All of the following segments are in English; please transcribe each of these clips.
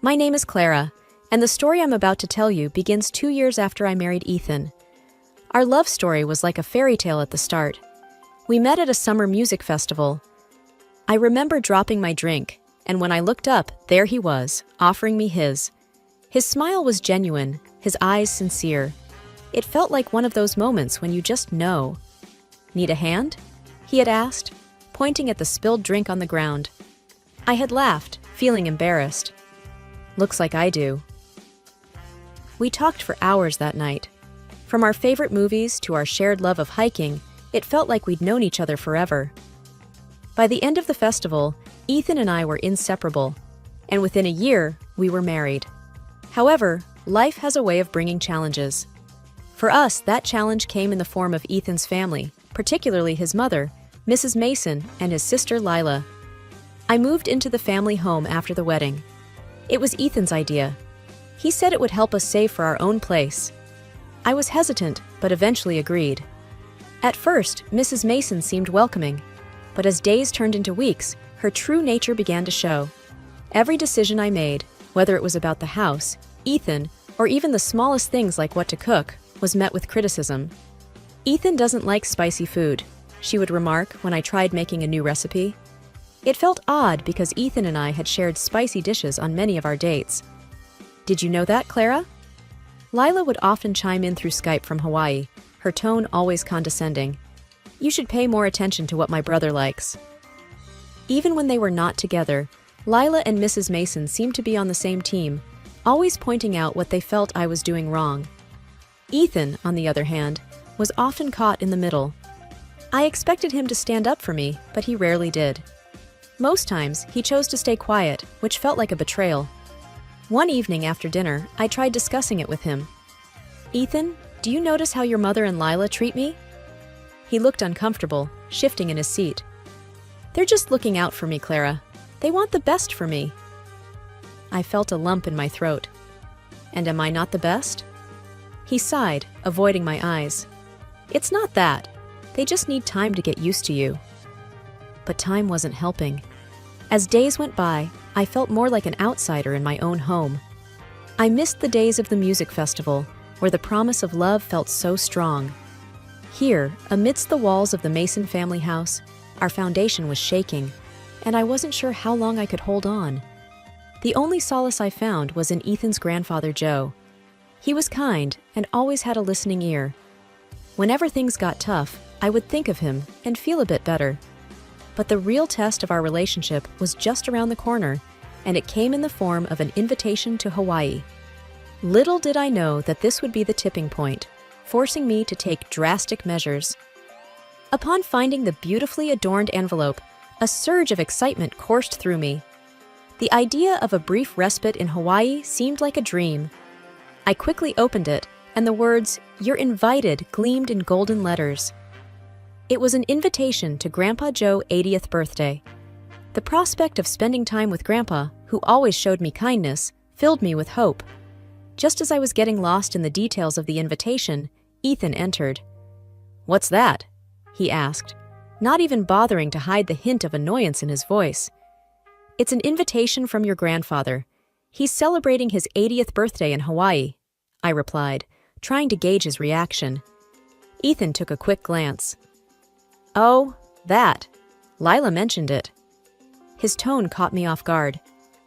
My name is Clara, and the story I'm about to tell you begins 2 years after I married Ethan. Our love story was like a fairy tale at the start. We met at a summer music festival. I remember dropping my drink, and when I looked up, there he was, offering me his. His smile was genuine, his eyes sincere. It felt like one of those moments when you just know. "Need a hand?" he had asked, pointing at the spilled drink on the ground. I had laughed, feeling embarrassed. "Looks like I do." We talked for hours that night. From our favorite movies to our shared love of hiking, it felt like we'd known each other forever. By the end of the festival, Ethan and I were inseparable, and within a year, we were married. However, life has a way of bringing challenges. For us, that challenge came in the form of Ethan's family, particularly his mother, Mrs. Mason, and his sister Lila. I moved into the family home after the wedding. It was Ethan's idea. He said it would help us save for our own place. I was hesitant, but eventually agreed. At first, Mrs. Mason seemed welcoming, but as days turned into weeks, her true nature began to show. Every decision I made, whether it was about the house, Ethan, or even the smallest things like what to cook, was met with criticism. "Ethan doesn't like spicy food," she would remark when I tried making a new recipe. It felt odd because Ethan and I had shared spicy dishes on many of our dates. "Did you know that, Clara?" Lila would often chime in through Skype from Hawaii, her tone always condescending. "You should pay more attention to what my brother likes." Even when they were not together, Lila and Mrs. Mason seemed to be on the same team, always pointing out what they felt I was doing wrong. Ethan, on the other hand, was often caught in the middle. I expected him to stand up for me, but he rarely did. Most times, he chose to stay quiet, which felt like a betrayal. One evening after dinner, I tried discussing it with him. "Ethan, do you notice how your mother and Lila treat me?" He looked uncomfortable, shifting in his seat. "They're just looking out for me, Clara. They want the best for me." I felt a lump in my throat. "And am I not the best?" He sighed, avoiding my eyes. "It's not that. They just need time to get used to you." But time wasn't helping. As days went by, I felt more like an outsider in my own home. I missed the days of the music festival, where the promise of love felt so strong. Here, amidst the walls of the Mason family house, our foundation was shaking, and I wasn't sure how long I could hold on. The only solace I found was in Ethan's grandfather, Joe. He was kind and always had a listening ear. Whenever things got tough, I would think of him and feel a bit better. But the real test of our relationship was just around the corner, and it came in the form of an invitation to Hawaii. Little did I know that this would be the tipping point, forcing me to take drastic measures. Upon finding the beautifully adorned envelope, a surge of excitement coursed through me. The idea of a brief respite in Hawaii seemed like a dream. I quickly opened it, and the words, "You're invited," gleamed in golden letters. It was an invitation to Grandpa Joe's 80th birthday. The prospect of spending time with Grandpa, who always showed me kindness, filled me with hope. Just as I was getting lost in the details of the invitation, Ethan entered. "What's that?" he asked, not even bothering to hide the hint of annoyance in his voice. "It's an invitation from your grandfather. He's celebrating his 80th birthday in Hawaii," I replied, trying to gauge his reaction. Ethan took a quick glance. "Oh, that. Lila mentioned it." His tone caught me off guard.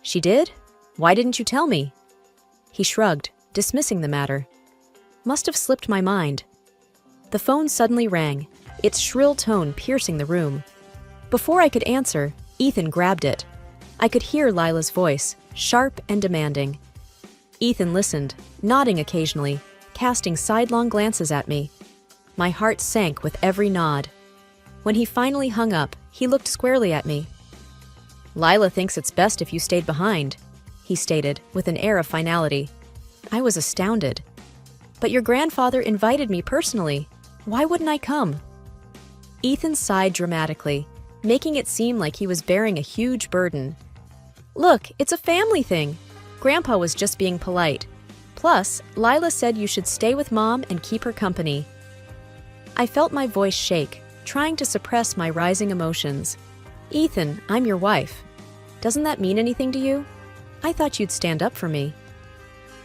"She did? Why didn't you tell me?" He shrugged, dismissing the matter. "Must have slipped my mind." The phone suddenly rang, its shrill tone piercing the room. Before I could answer, Ethan grabbed it. I could hear Lila's voice, sharp and demanding. Ethan listened, nodding occasionally, casting sidelong glances at me. My heart sank with every nod. When he finally hung up, he looked squarely at me. "Lila thinks it's best if you stayed behind," he stated, with an air of finality. I was astounded. "But your grandfather invited me personally. Why wouldn't I come?" Ethan sighed dramatically, making it seem like he was bearing a huge burden. "Look, it's a family thing. Grandpa was just being polite. Plus, Lila said you should stay with Mom and keep her company." I felt my voice shake, trying to suppress my rising emotions. "Ethan, I'm your wife. Doesn't that mean anything to you?" I thought you'd stand up for me."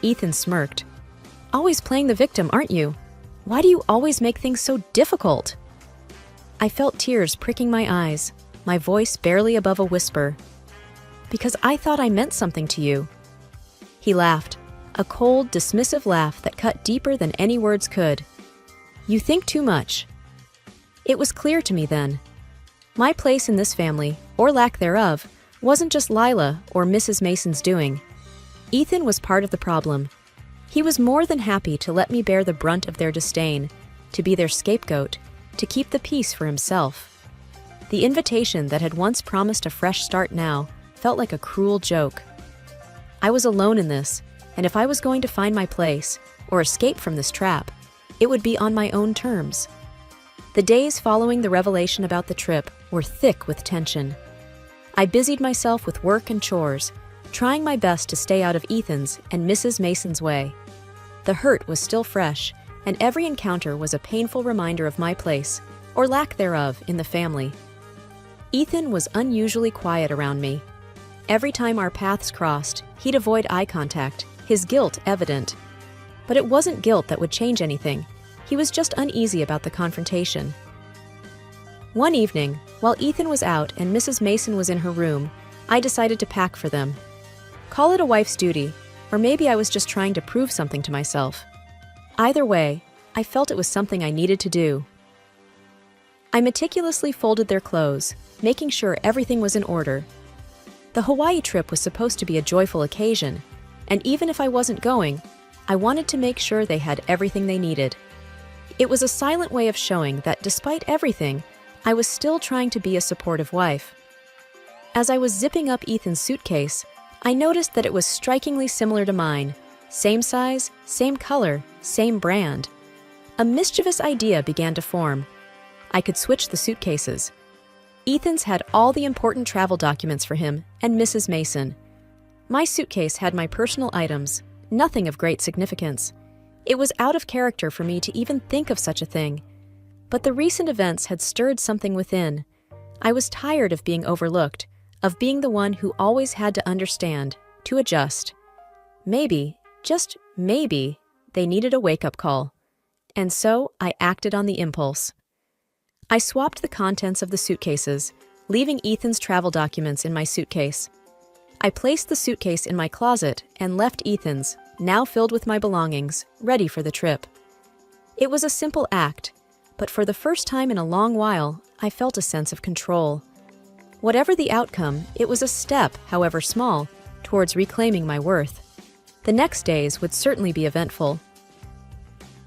Ethan smirked. "Always playing the victim, aren't you? Why do you always make things so difficult?" I felt tears pricking my eyes, my voice barely above a whisper. "Because I thought I meant something to you." He laughed, a cold, dismissive laugh that cut deeper than any words could. "You think too much." It was clear to me then. My place in this family, or lack thereof, wasn't just Lila or Mrs. Mason's doing. Ethan was part of the problem. He was more than happy to let me bear the brunt of their disdain, to be their scapegoat, to keep the peace for himself. The invitation that had once promised a fresh start now felt like a cruel joke. I was alone in this, and if I was going to find my place, or escape from this trap, it would be on my own terms. The days following the revelation about the trip were thick with tension. I busied myself with work and chores, trying my best to stay out of Ethan's and Mrs. Mason's way. The hurt was still fresh, and every encounter was a painful reminder of my place, or lack thereof, in the family. Ethan was unusually quiet around me. Every time our paths crossed, he'd avoid eye contact, his guilt evident. But it wasn't guilt that would change anything. He was just uneasy about the confrontation. One evening, while Ethan was out and Mrs. Mason was in her room, I decided to pack for them. Call it a wife's duty, or maybe I was just trying to prove something to myself. Either way, I felt it was something I needed to do. I meticulously folded their clothes, making sure everything was in order. The Hawaii trip was supposed to be a joyful occasion, and even if I wasn't going, I wanted to make sure they had everything they needed. It was a silent way of showing that despite everything, I was still trying to be a supportive wife. As I was zipping up Ethan's suitcase, I noticed that it was strikingly similar to mine. Same size, same color, same brand. A mischievous idea began to form. I could switch the suitcases. Ethan's had all the important travel documents for him and Mrs. Mason. My suitcase had my personal items, nothing of great significance. It was out of character for me to even think of such a thing. But the recent events had stirred something within. I was tired of being overlooked, of being the one who always had to understand, to adjust. Maybe, just maybe, they needed a wake-up call. And so I acted on the impulse. I swapped the contents of the suitcases, leaving Ethan's travel documents in my suitcase. I placed the suitcase in my closet and left Ethan's, now filled with my belongings, ready for the trip. It was a simple act, but for the first time in a long while, I felt a sense of control. Whatever the outcome, it was a step, however small, towards reclaiming my worth. The next days would certainly be eventful.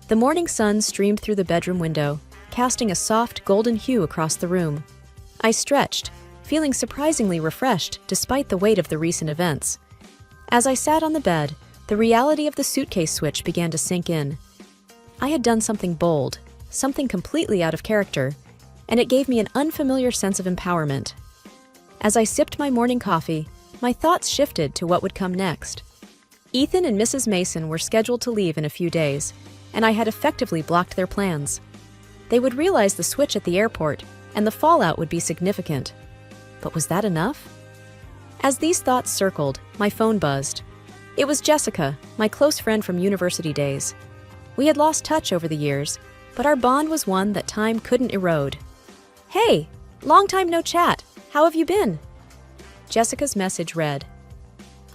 The morning sun streamed through the bedroom window, casting a soft golden hue across the room. I stretched, feeling surprisingly refreshed despite the weight of the recent events. As I sat on the bed, the reality of the suitcase switch began to sink in. I had done something bold, something completely out of character, and it gave me an unfamiliar sense of empowerment. As I sipped my morning coffee, my thoughts shifted to what would come next. Ethan and Mrs. Mason were scheduled to leave in a few days, and I had effectively blocked their plans. They would realize the switch at the airport, and the fallout would be significant. But was that enough? As these thoughts circled, my phone buzzed. It was Jessica, my close friend from university days. We had lost touch over the years, but our bond was one that time couldn't erode. "Hey, long time no chat. How have you been?" Jessica's message read.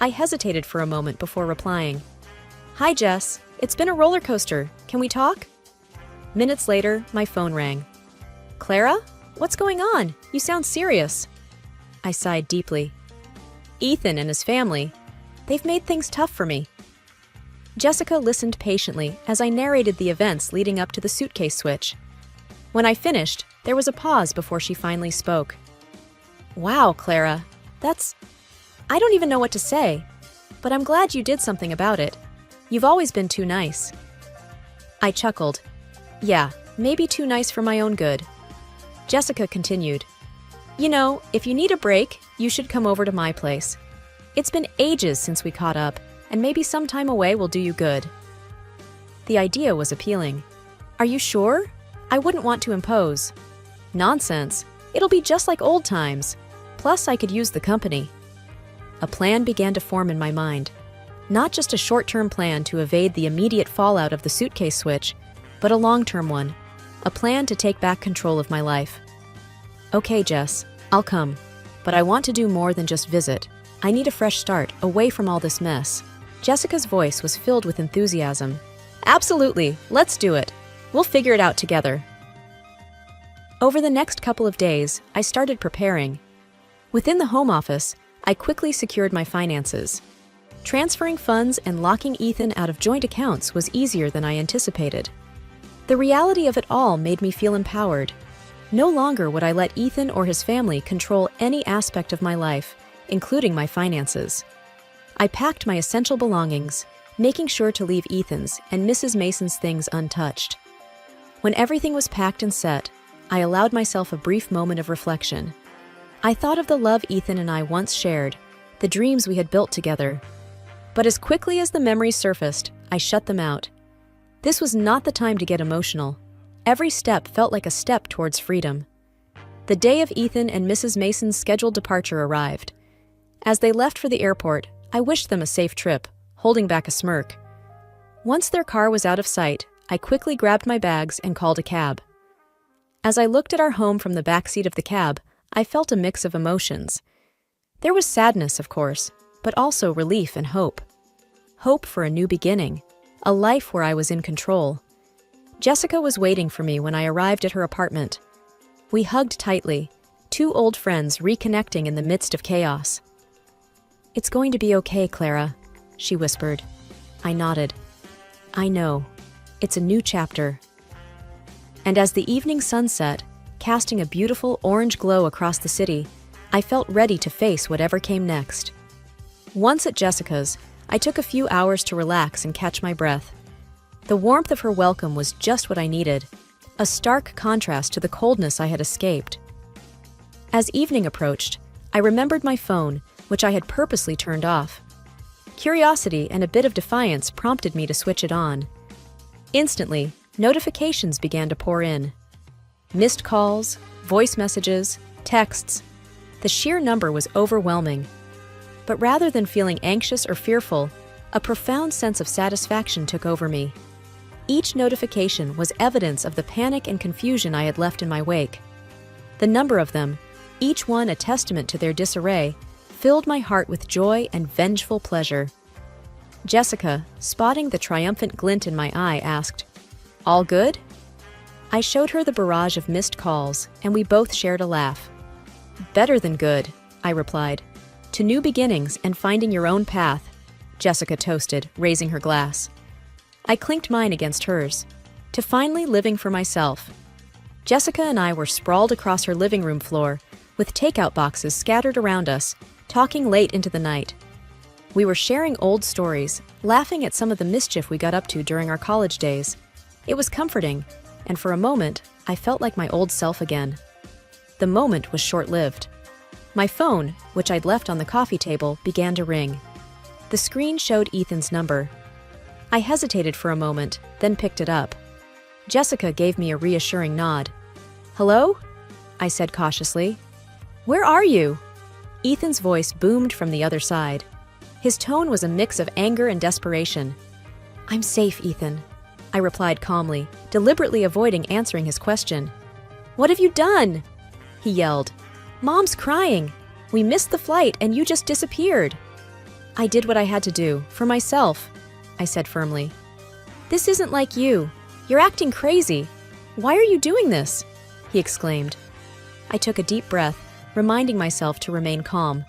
I hesitated for a moment before replying. "Hi, Jess. It's been a roller coaster. Can we talk?" Minutes later, my phone rang. "Clara? What's going on? You sound serious." I sighed deeply. "Ethan and his family. They've made things tough for me." Jessica listened patiently as I narrated the events leading up to the suitcase switch. When I finished, there was a pause before she finally spoke. "Wow, Clara, I don't even know what to say, but I'm glad you did something about it. You've always been too nice." I chuckled. "Yeah, maybe too nice for my own good." Jessica continued. "You know, if you need a break, you should come over to my place. It's been ages since we caught up, and maybe some time away will do you good." The idea was appealing. "Are you sure? I wouldn't want to impose." "Nonsense. It'll be just like old times. Plus, I could use the company." a plan began to form in my mind. Not just a short-term plan to evade the immediate fallout of the suitcase switch, but a long-term one, a plan to take back control of my life. Okay, Jess, I'll come, but I want to do more than just visit. I need a fresh start, away from all this mess. Jessica's voice was filled with enthusiasm. Absolutely, let's do it. We'll figure it out together. Over the next couple of days, I started preparing. Within the home office, I quickly secured my finances. Transferring funds and locking Ethan out of joint accounts was easier than I anticipated. The reality of it all made me feel empowered. No longer would I let Ethan or his family control any aspect of my life, including my finances. I packed my essential belongings, making sure to leave Ethan's and Mrs. Mason's things untouched. When everything was packed and set, I allowed myself a brief moment of reflection. I thought of the love Ethan and I once shared, the dreams we had built together. But as quickly as the memories surfaced, I shut them out. This was not the time to get emotional. Every step felt like a step towards freedom. The day of Ethan and Mrs. Mason's scheduled departure arrived. As they left for the airport, I wished them a safe trip, holding back a smirk. Once their car was out of sight, I quickly grabbed my bags and called a cab. As I looked at our home from the backseat of the cab, I felt a mix of emotions. There was sadness, of course, but also relief and hope. Hope for a new beginning, a life where I was in control. Jessica was waiting for me when I arrived at her apartment. We hugged tightly, two old friends reconnecting in the midst of chaos. "It's going to be okay, Clara," she whispered. I nodded. I know. It's a new chapter. And as the evening sun set, casting a beautiful orange glow across the city, I felt ready to face whatever came next. Once at Jessica's, I took a few hours to relax and catch my breath. The warmth of her welcome was just what I needed, a stark contrast to the coldness I had escaped. As evening approached, I remembered my phone, which I had purposely turned off. Curiosity and a bit of defiance prompted me to switch it on. Instantly, notifications began to pour in. Missed calls, voice messages, texts. The sheer number was overwhelming. But rather than feeling anxious or fearful, a profound sense of satisfaction took over me. Each notification was evidence of the panic and confusion I had left in my wake. The number of them, each one a testament to their disarray, filled my heart with joy and vengeful pleasure. Jessica, spotting the triumphant glint in my eye, asked, "All good?" I showed her the barrage of missed calls, and we both shared a laugh. "Better than good," I replied. "To new beginnings and finding your own path," Jessica toasted, raising her glass. I clinked mine against hers. "To finally living for myself." Jessica and I were sprawled across her living room floor, with takeout boxes scattered around us, talking late into the night. We were sharing old stories, laughing at some of the mischief we got up to during our college days. It was comforting, and for a moment, I felt like my old self again. The moment was short-lived. My phone, which I'd left on the coffee table, began to ring. The screen showed Ethan's number. I hesitated for a moment, then picked it up. Jessica gave me a reassuring nod. "Hello?" I said cautiously. "Where are you?" Ethan's voice boomed from the other side. His tone was a mix of anger and desperation. "I'm safe, Ethan," I replied calmly, deliberately avoiding answering his question. "What have you done?" he yelled. "Mom's crying. We missed the flight and you just disappeared." "I did what I had to do, for myself," I said firmly. "This isn't like you. You're acting crazy. Why are you doing this?" he exclaimed. I took a deep breath, reminding myself to remain calm.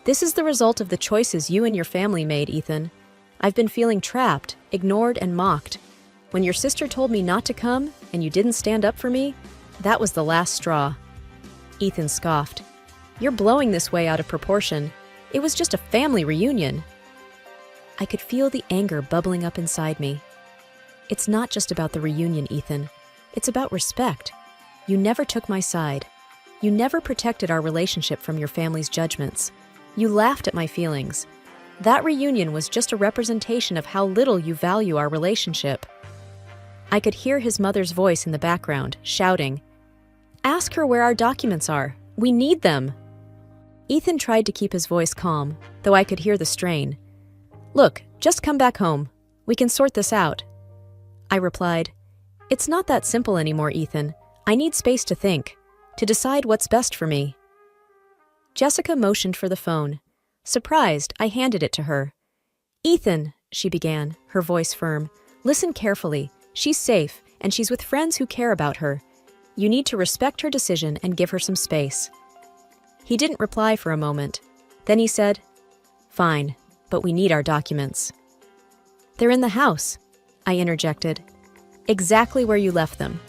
"This is the result of the choices you and your family made, Ethan. I've been feeling trapped, ignored, and mocked. When your sister told me not to come and you didn't stand up for me, that was the last straw." Ethan scoffed. "You're blowing this way out of proportion. It was just a family reunion." I could feel the anger bubbling up inside me. "It's not just about the reunion, Ethan. It's about respect. You never took my side. You never protected our relationship from your family's judgments. You laughed at my feelings. That reunion was just a representation of how little you value our relationship." I could hear his mother's voice in the background, shouting, "Ask her where our documents are. We need them." Ethan tried to keep his voice calm, though I could hear the strain. "Look, just come back home. We can sort this out." I replied, "It's not that simple anymore, Ethan. I need space to think, to decide what's best for me." Jessica motioned for the phone. Surprised, I handed it to her. "Ethan," she began, her voice firm, "listen carefully. She's safe, and she's with friends who care about her. You need to respect her decision and give her some space." He didn't reply for a moment. Then he said, "Fine, but we need our documents." "They're in the house," I interjected. "Exactly where you left them.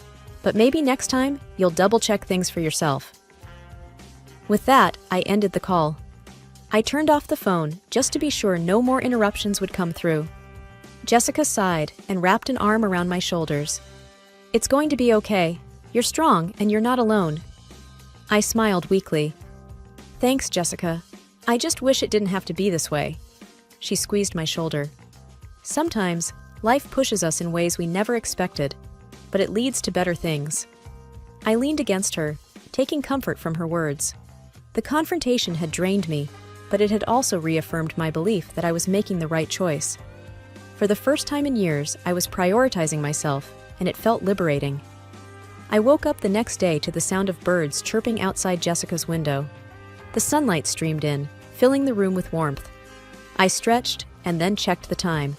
But maybe next time, you'll double-check things for yourself." With that, I ended the call. I turned off the phone just to be sure no more interruptions would come through. Jessica sighed and wrapped an arm around my shoulders. "It's going to be okay. You're strong and you're not alone." I smiled weakly. "Thanks, Jessica. I just wish it didn't have to be this way." She squeezed my shoulder. Sometimes, life pushes us in ways we never expected, but it leads to better things. I leaned against her, taking comfort from her words. The confrontation had drained me, but it had also reaffirmed my belief that I was making the right choice. For the first time in years, I was prioritizing myself, and it felt liberating. I woke up the next day to the sound of birds chirping outside Jessica's window. The sunlight streamed in, filling the room with warmth. I stretched and then checked the time.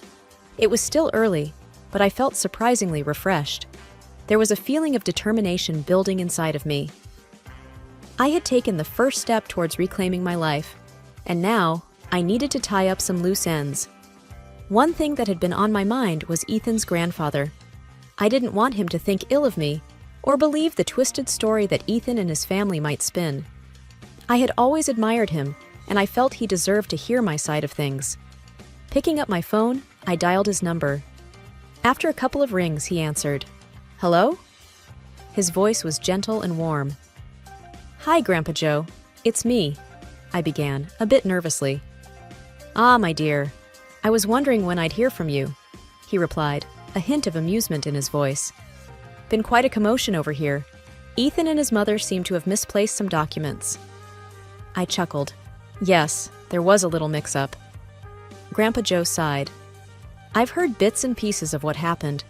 It was still early, but I felt surprisingly refreshed. There was a feeling of determination building inside of me. I had taken the first step towards reclaiming my life, and now I needed to tie up some loose ends. One thing that had been on my mind was Ethan's grandfather. I didn't want him to think ill of me, or believe the twisted story that Ethan and his family might spin. I had always admired him, and I felt he deserved to hear my side of things. Picking up my phone, I dialed his number. After a couple of rings, he answered. "Hello?" His voice was gentle and warm. "Hi, Grandpa Joe. It's me," I began, a bit nervously. "Ah, my dear. I was wondering when I'd hear from you," he replied, a hint of amusement in his voice. "Been quite a commotion over here. Ethan and his mother seem to have misplaced some documents." I chuckled. Yes, there was a little mix-up. Grandpa Joe sighed. "I've heard bits and pieces of what happened.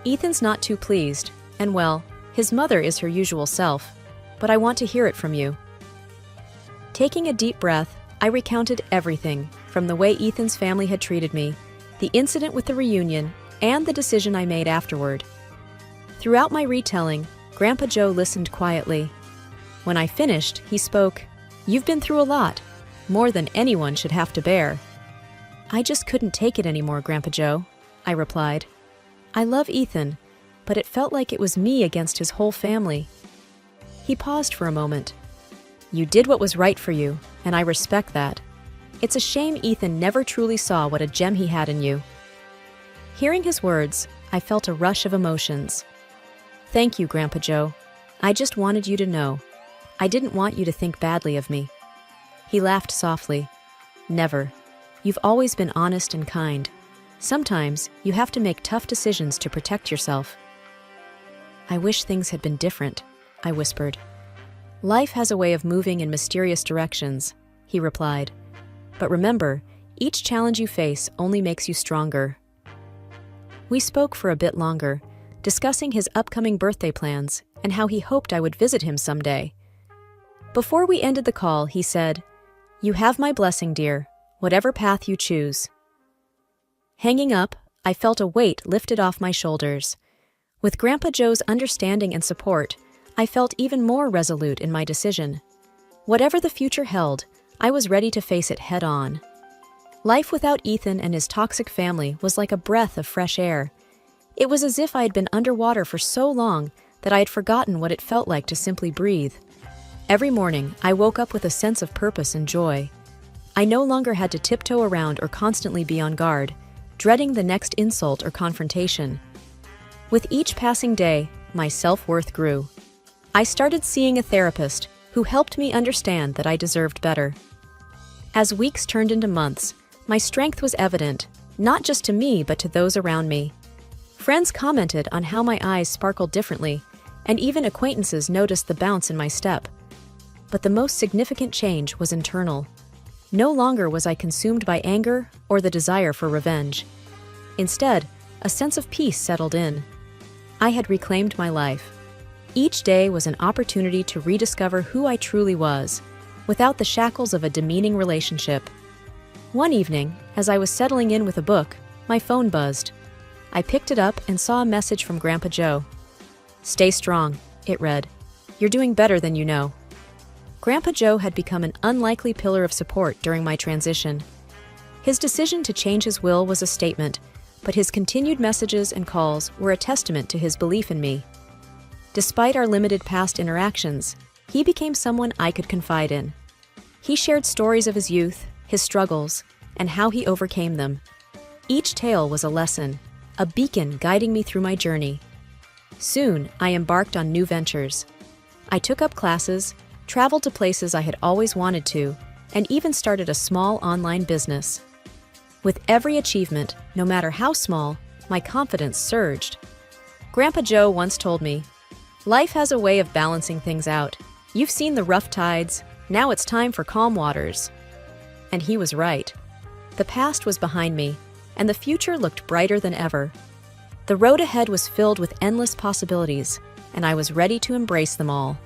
Ethan's not too pleased, and well, his mother is her usual self, but I want to hear it from you." Taking a deep breath, I recounted everything, from the way Ethan's family had treated me, the incident with the reunion, and the decision I made afterward. Throughout my retelling, Grandpa Joe listened quietly. When I finished, he spoke, "You've been through a lot, more than anyone should have to bear." "I just couldn't take it anymore, Grandpa Joe," I replied. "I love Ethan, but it felt like it was me against his whole family." He paused for a moment. "You did what was right for you, and I respect that. It's a shame Ethan never truly saw what a gem he had in you." Hearing his words, I felt a rush of emotions. "Thank you, Grandpa Joe. I just wanted you to know. I didn't want you to think badly of me." He laughed softly. "Never. You've always been honest and kind. Sometimes you have to make tough decisions to protect yourself." "I wish things had been different," I whispered. "Life has a way of moving in mysterious directions," he replied. "But remember, each challenge you face only makes you stronger." We spoke for a bit longer, discussing his upcoming birthday plans and how he hoped I would visit him someday. Before we ended the call, he said, "You have my blessing, dear, whatever path you choose." Hanging up, I felt a weight lifted off my shoulders. With Grandpa Joe's understanding and support, I felt even more resolute in my decision. Whatever the future held, I was ready to face it head-on. Life without Ethan and his toxic family was like a breath of fresh air. It was as if I had been underwater for so long that I had forgotten what it felt like to simply breathe. Every morning, I woke up with a sense of purpose and joy. I no longer had to tiptoe around or constantly be on guard, dreading the next insult or confrontation. With each passing day, my self-worth grew. I started seeing a therapist who helped me understand that I deserved better. As weeks turned into months, my strength was evident, not just to me but to those around me. Friends commented on how my eyes sparkled differently, and even acquaintances noticed the bounce in my step. But the most significant change was internal. No longer was I consumed by anger or the desire for revenge. Instead, a sense of peace settled in. I had reclaimed my life. Each day was an opportunity to rediscover who I truly was, without the shackles of a demeaning relationship. One evening, as I was settling in with a book, my phone buzzed. I picked it up and saw a message from Grandpa Joe. "Stay strong," it read. "You're doing better than you know." Grandpa Joe had become an unlikely pillar of support during my transition. His decision to change his will was a statement, but his continued messages and calls were a testament to his belief in me. Despite our limited past interactions, he became someone I could confide in. He shared stories of his youth, his struggles, and how he overcame them. Each tale was a lesson, a beacon guiding me through my journey. Soon, I embarked on new ventures. I took up classes, traveled to places I had always wanted to, and even started a small online business. With every achievement, no matter how small, my confidence surged. Grandpa Joe once told me, "Life has a way of balancing things out. You've seen the rough tides, now it's time for calm waters." And he was right. The past was behind me, and the future looked brighter than ever. The road ahead was filled with endless possibilities, and I was ready to embrace them all.